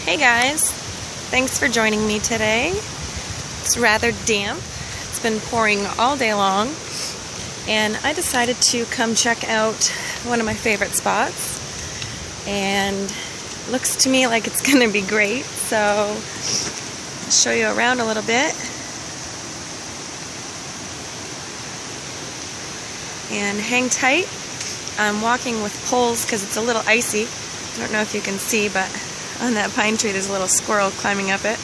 Hey guys, thanks for joining me today. It's rather damp. It's been pouring all day long, and I decided to come check out one of my favorite spots, and it looks to me like it's gonna be great, so I'll show you around a little bit. And hang tight. I'm walking with poles because it's a little icy. I don't know if you can see, but on that pine tree there's a little squirrel climbing up it.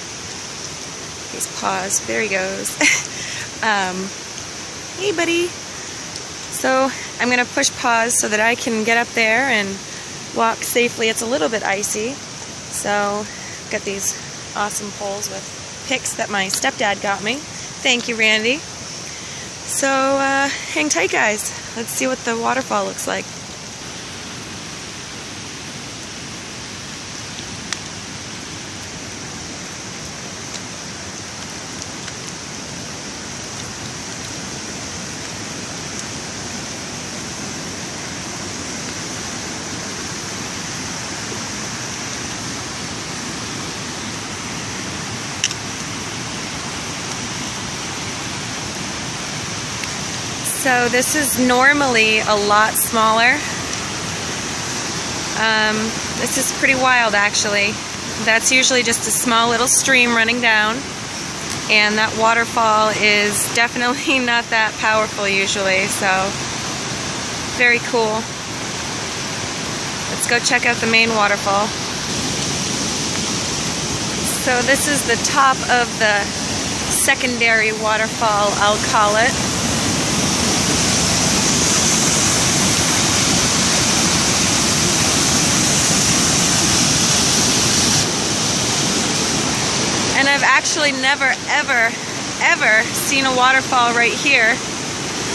He's paused. There he goes. Hey buddy. So I'm going to push pause so that I can get up there and walk safely. It's a little bit icy. So I've got these awesome poles with picks that my stepdad got me. Thank you, Randy. So hang tight guys. Let's see what the waterfall looks like. So this is normally a lot smaller. This is pretty wild actually. That's usually just a small little stream running down, and that waterfall is definitely not that powerful usually, so very cool. Let's go check out the main waterfall. So this is the top of the secondary waterfall, I'll call it. And I've actually never, ever seen a waterfall right here.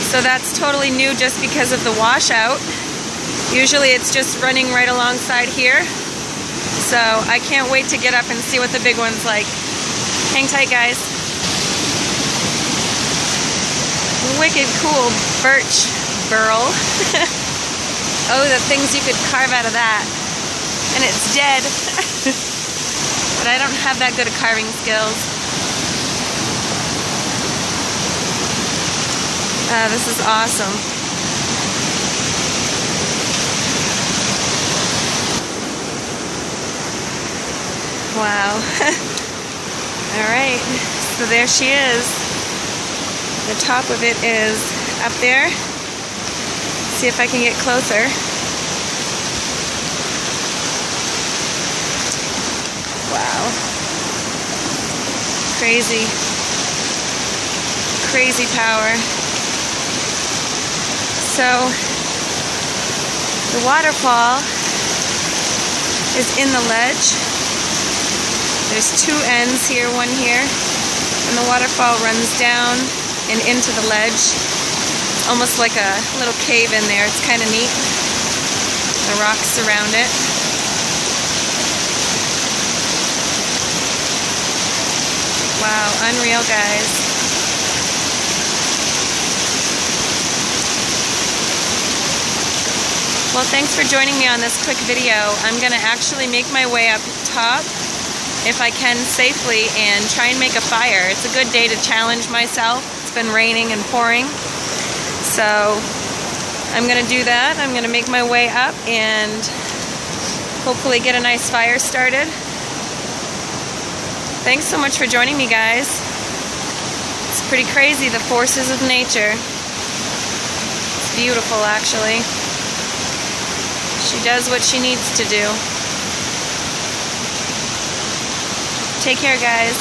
So that's totally new just because of the washout. Usually it's just running right alongside here. So I can't wait to get up and see what the big one's like. Hang tight, guys. Wicked cool birch burl. Oh, the things you could carve out of that. And it's dead. But I don't have that good at carving skills. This is awesome. Wow. Alright, so there she is. The top of it is up there. See if I can get closer. Wow. Crazy. Crazy power. So, the waterfall is in the ledge. There's two ends here, one here, and the waterfall runs down and into the ledge. It's almost like a little cave in there. It's kind of neat. The rocks surround it. Wow, unreal, guys. Well, thanks for joining me on this quick video. I'm going to actually make my way up top, if I can safely, and try and make a fire. It's a good day to challenge myself. It's been raining and pouring. So I'm going to do that. I'm going to make my way up and hopefully get a nice fire started. Thanks so much for joining me, guys. It's pretty crazy, the forces of nature. It's beautiful, actually. She does what she needs to do. Take care, guys.